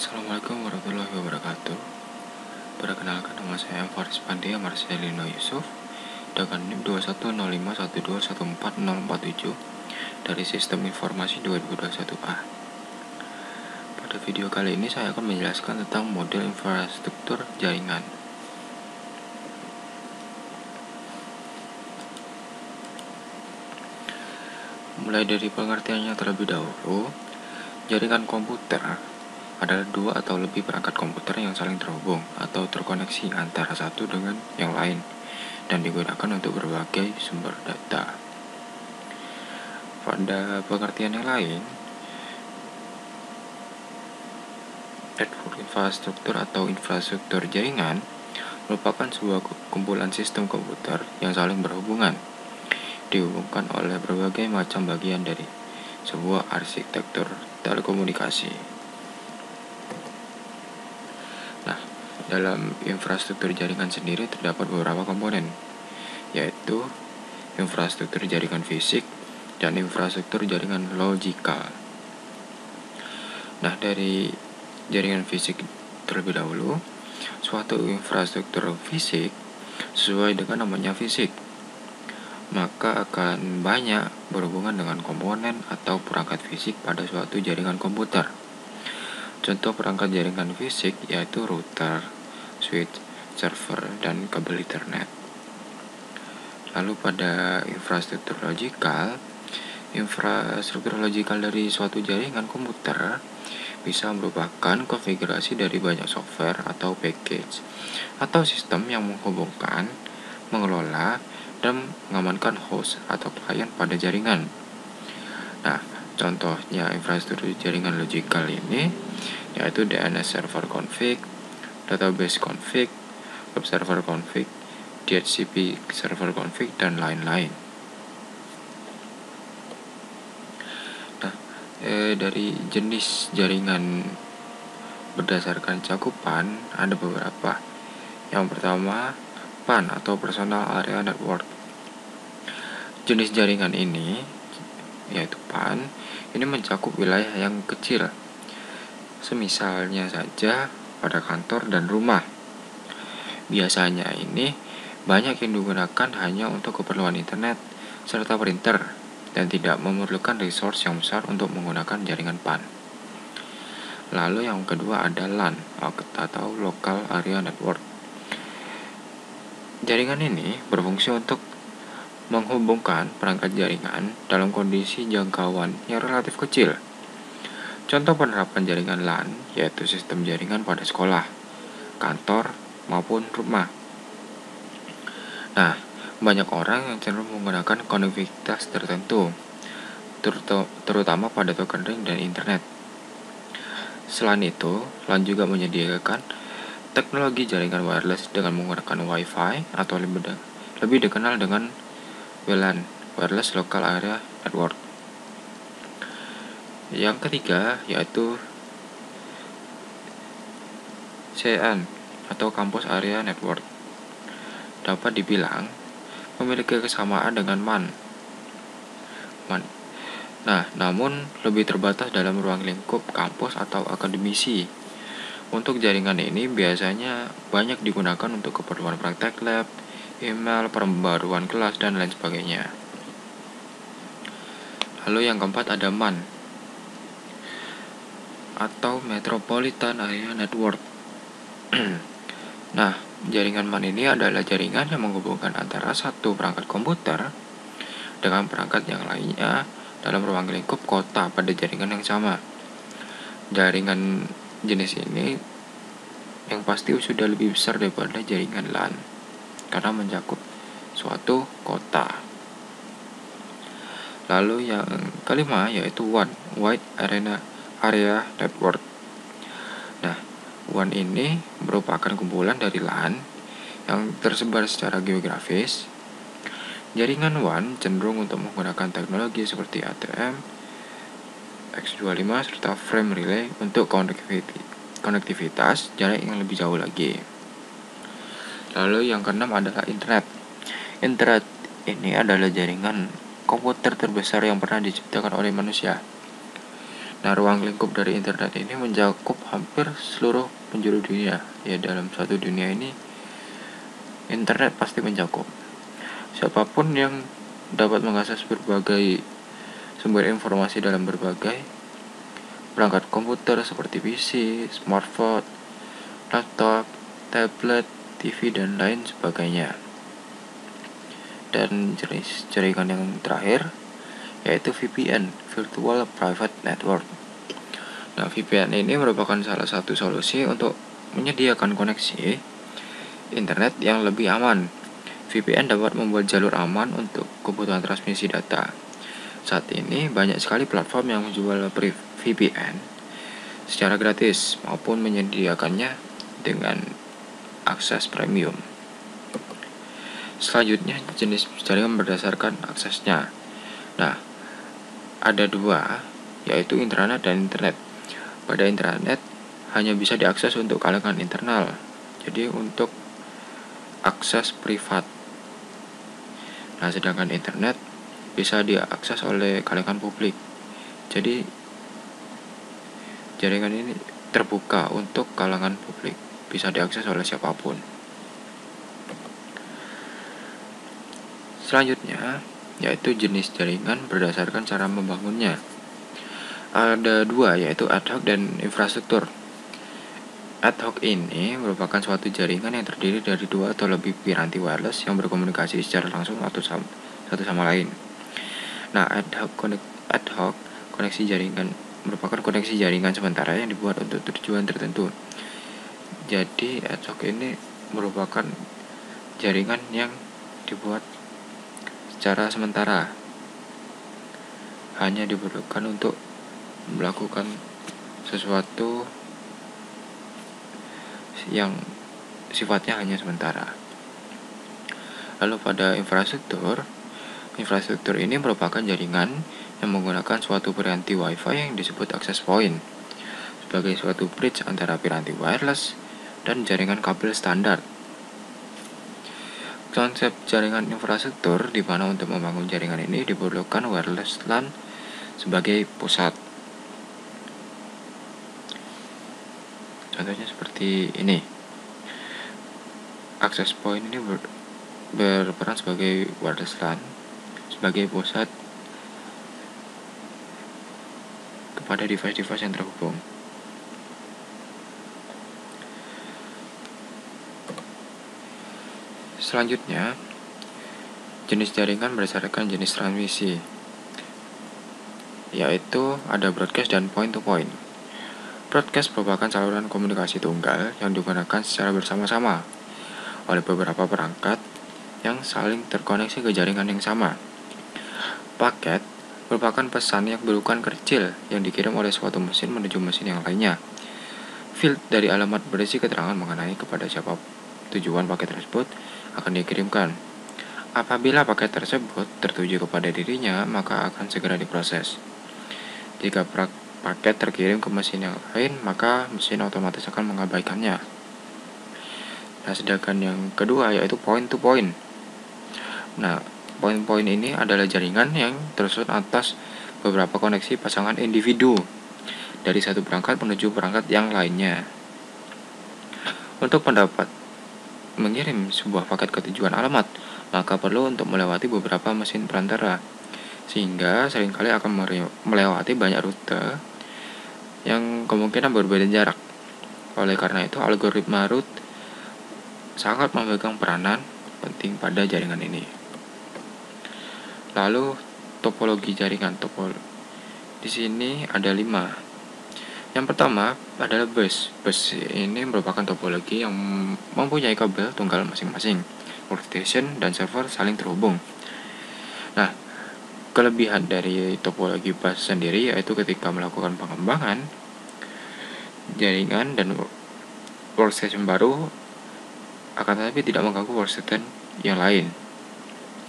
Assalamualaikum warahmatullahi wabarakatuh. Perkenalkan, nama saya Faris Pandia Marcelino Yusuf dengan NIM 210512140447 dari Sistem Informasi 2021A. Pada video kali ini saya akan menjelaskan tentang model infrastruktur jaringan. Mulai dari pengertiannya terlebih dahulu, jaringan komputer adalah dua atau lebih perangkat komputer yang saling terhubung atau terkoneksi antara satu dengan yang lain dan digunakan untuk berbagai sumber data. Pada pengertian yang lain, network infrastruktur atau infrastruktur jaringan merupakan sebuah kumpulan sistem komputer yang saling berhubungan, dihubungkan oleh berbagai macam bagian dari sebuah arsitektur telekomunikasi. Dalam infrastruktur jaringan sendiri terdapat beberapa komponen, yaitu infrastruktur jaringan fisik dan infrastruktur jaringan logikal. Dari jaringan fisik terlebih dahulu, suatu infrastruktur fisik sesuai dengan namanya fisik, maka akan banyak berhubungan dengan komponen atau perangkat fisik pada suatu jaringan komputer. Contoh perangkat jaringan fisik yaitu router, switch, server, dan kabel Ethernet. Lalu pada infrastruktur logikal dari suatu jaringan komputer bisa merupakan konfigurasi dari banyak software atau package atau sistem yang menghubungkan, mengelola, dan mengamankan host atau klien pada jaringan. Contohnya infrastruktur jaringan logikal ini yaitu DNS server config, database config, web server config, DHCP server config, dan lain-lain. Dari jenis jaringan berdasarkan cakupan ada beberapa. Yang pertama, PAN atau Personal Area Network. Jenis jaringan ini yaitu PAN ini mencakup wilayah yang kecil, semisalnya saja pada kantor dan rumah. Biasanya ini banyak yang digunakan hanya untuk keperluan internet serta printer dan tidak memerlukan resource yang besar untuk menggunakan jaringan PAN. Lalu yang kedua ada LAN atau Local Area Network. Jaringan ini berfungsi untuk menghubungkan perangkat jaringan dalam kondisi jangkauan yang relatif kecil. Contoh penerapan jaringan LAN yaitu sistem jaringan pada sekolah, kantor, maupun rumah. Banyak orang yang cenderung menggunakan konektivitas tertentu, terutama pada token ring dan internet. Selain itu, LAN juga menyediakan teknologi jaringan wireless dengan menggunakan Wi-Fi atau lebih dikenal dengan WLAN, Wireless Local Area Network. Yang ketiga yaitu CAN atau Campus Area Network. Dapat dibilang memiliki kesamaan dengan MAN. Namun lebih terbatas dalam ruang lingkup kampus atau akademisi. Untuk jaringan ini biasanya banyak digunakan untuk keperluan praktek lab, email, pembaruan kelas, dan lain sebagainya. Lalu yang keempat ada MAN atau Metropolitan Area Network. Jaringan MAN ini adalah jaringan yang menghubungkan antara satu perangkat komputer dengan perangkat yang lainnya dalam ruang lingkup kota pada jaringan yang sama. Jaringan jenis ini yang pasti sudah lebih besar daripada jaringan LAN karena mencakup suatu kota. Lalu yang kelima yaitu WAN, Wide Area Network. WAN ini merupakan kumpulan dari LAN yang tersebar secara geografis. Jaringan WAN cenderung untuk menggunakan teknologi seperti ATM, X25 serta frame relay untuk konektivitas jarak yang lebih jauh lagi. Lalu yang keenam adalah internet. Internet ini adalah jaringan komputer terbesar yang pernah diciptakan oleh manusia. Nah, ruang lingkup dari internet ini mencakup hampir seluruh penjuru dunia. Ya, dalam satu dunia ini, internet pasti mencakup. Siapapun yang dapat mengakses berbagai sumber informasi dalam berbagai perangkat komputer seperti PC, smartphone, laptop, tablet, TV, dan lain sebagainya. Dan jenis jaringan yang terakhir yaitu VPN, Virtual Private Network. Nah, VPN ini merupakan salah satu solusi untuk menyediakan koneksi internet yang lebih aman. VPN dapat membuat jalur aman untuk kebutuhan transmisi data. Saat ini banyak sekali platform yang menjual VPN secara gratis maupun menyediakannya dengan akses premium. Selanjutnya, jenis jaringan berdasarkan aksesnya. Nah, ada dua, yaitu intranet dan internet. Pada intranet hanya bisa diakses untuk kalangan internal, jadi untuk akses privat. Nah, sedangkan internet bisa diakses oleh kalangan publik. Jadi jaringan ini terbuka untuk kalangan publik, bisa diakses oleh siapapun. Selanjutnya, yaitu jenis jaringan berdasarkan cara membangunnya. Ada dua, yaitu ad hoc dan infrastruktur. Ad hoc ini merupakan suatu jaringan yang terdiri dari dua atau lebih piranti wireless yang berkomunikasi secara langsung atau satu sama lain. Nah, ad hoc koneksi jaringan merupakan koneksi jaringan sementara yang dibuat untuk tujuan tertentu. Jadi, ad hoc ini merupakan jaringan yang dibuat secara sementara, hanya diperlukan untuk melakukan sesuatu yang sifatnya hanya sementara. Lalu pada infrastruktur ini merupakan jaringan yang menggunakan suatu piranti Wi-Fi yang disebut access point sebagai suatu bridge antara piranti wireless dan jaringan kabel standar. Konsep jaringan infrastruktur di mana untuk membangun jaringan ini diperlukan wireless LAN sebagai pusat. Contohnya seperti ini. Access point ini berperan sebagai wireless LAN sebagai pusat kepada device-device yang terhubung. Selanjutnya, jenis jaringan berdasarkan jenis transmisi, yaitu ada broadcast dan point-to-point. Broadcast merupakan saluran komunikasi tunggal yang digunakan secara bersama-sama oleh beberapa perangkat yang saling terkoneksi ke jaringan yang sama. Paket merupakan pesan yang berukuran kecil yang dikirim oleh suatu mesin menuju mesin yang lainnya. Field dari alamat berisi keterangan mengenai kepada siapa tujuan paket tersebut akan dikirimkan. Apabila paket tersebut tertuju kepada dirinya, maka akan segera diproses. Jika paket terkirim ke mesin yang lain, maka mesin otomatis akan mengabaikannya. Nah, sedangkan yang kedua yaitu point-to-point. Nah, point-point ini adalah jaringan yang tersusun atas beberapa koneksi pasangan individu dari satu perangkat menuju perangkat yang lainnya. Untuk pendapat mengirim sebuah paket ke tujuan alamat, maka perlu untuk melewati beberapa mesin perantara, sehingga seringkali akan melewati banyak rute yang kemungkinan berbeda jarak. Oleh karena itu, algoritma route sangat memegang peranan penting pada jaringan ini. Lalu, topologi jaringan. Di sini ada 5. Yang pertama adalah bus. Bus ini merupakan topologi yang mempunyai kabel tunggal masing-masing. Workstation dan server saling terhubung. Nah, kelebihan dari topologi bus sendiri yaitu ketika melakukan pengembangan jaringan dan workstation baru, akan tetapi tidak mengganggu workstation yang lain.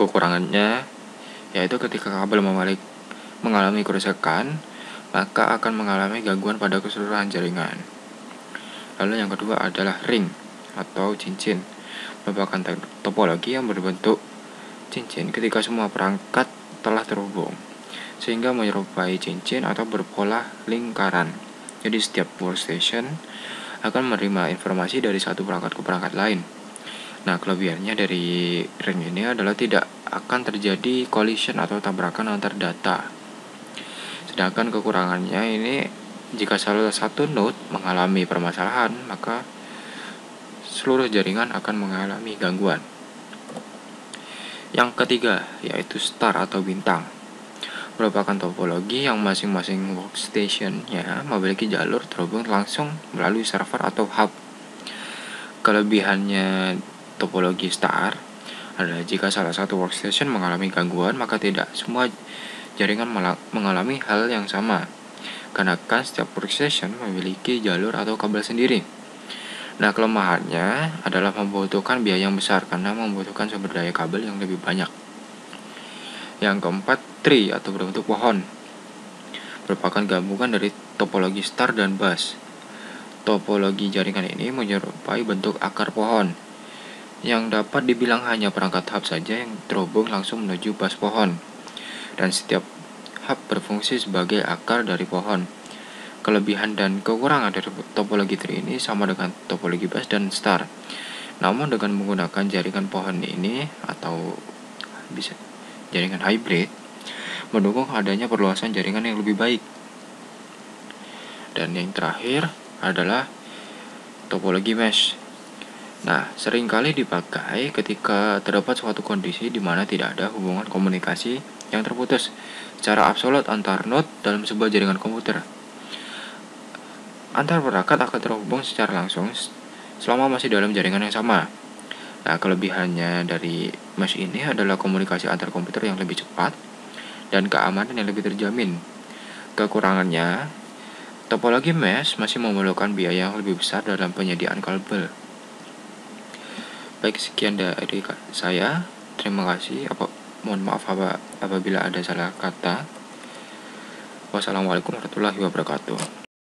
Kekurangannya yaitu ketika kabel mengalami kerusakan, maka akan mengalami gangguan pada keseluruhan jaringan. Lalu yang kedua adalah ring atau cincin, merupakan topologi yang berbentuk cincin ketika semua perangkat telah terhubung. sehingga menyerupai cincin atau berpola lingkaran. Jadi setiap workstation akan menerima informasi dari satu perangkat ke perangkat lain. Nah, kelebihannya dari ring ini adalah tidak akan terjadi collision atau tabrakan antar data. Sedangkan kekurangannya ini, jika salah satu node mengalami permasalahan, maka seluruh jaringan akan mengalami gangguan. Yang ketiga, yaitu star atau bintang, merupakan topologi yang masing-masing workstation-nya memiliki jalur terhubung langsung melalui server atau hub. Kelebihannya topologi star adalah jika salah satu workstation mengalami gangguan, maka tidak semua jaringan mengalami hal yang sama, karena kan setiap workstation memiliki jalur atau kabel sendiri. Nah, kelemahannya adalah membutuhkan biaya yang besar karena membutuhkan sumber daya kabel yang lebih banyak. Yang keempat, tree atau berbentuk pohon, merupakan gabungan dari topologi star dan bus. Topologi jaringan ini menyerupai bentuk akar pohon, yang dapat dibilang hanya perangkat hub saja yang terhubung langsung menuju bus pohon, dan setiap hub berfungsi sebagai akar dari pohon. Kelebihan dan kekurangan dari topologi tree ini sama dengan topologi bus dan star. Namun dengan menggunakan jaringan pohon ini atau bisa jaringan hybrid, mendukung adanya perluasan jaringan yang lebih baik. Dan yang terakhir adalah topologi mesh. Nah, seringkali dipakai ketika terdapat suatu kondisi di mana tidak ada hubungan komunikasi yang terputus secara absolut antar node dalam sebuah jaringan komputer. Antar perangkat akan terhubung secara langsung selama masih dalam jaringan yang sama. Nah, kelebihannya dari mesh ini adalah komunikasi antar komputer yang lebih cepat dan keamanan yang lebih terjamin. Kekurangannya, topologi mesh masih memerlukan biaya yang lebih besar dalam penyediaan kabel. Baik, sekian dari saya. Terima kasih. Mohon maaf apabila ada salah kata. Wassalamualaikum warahmatullahi wabarakatuh.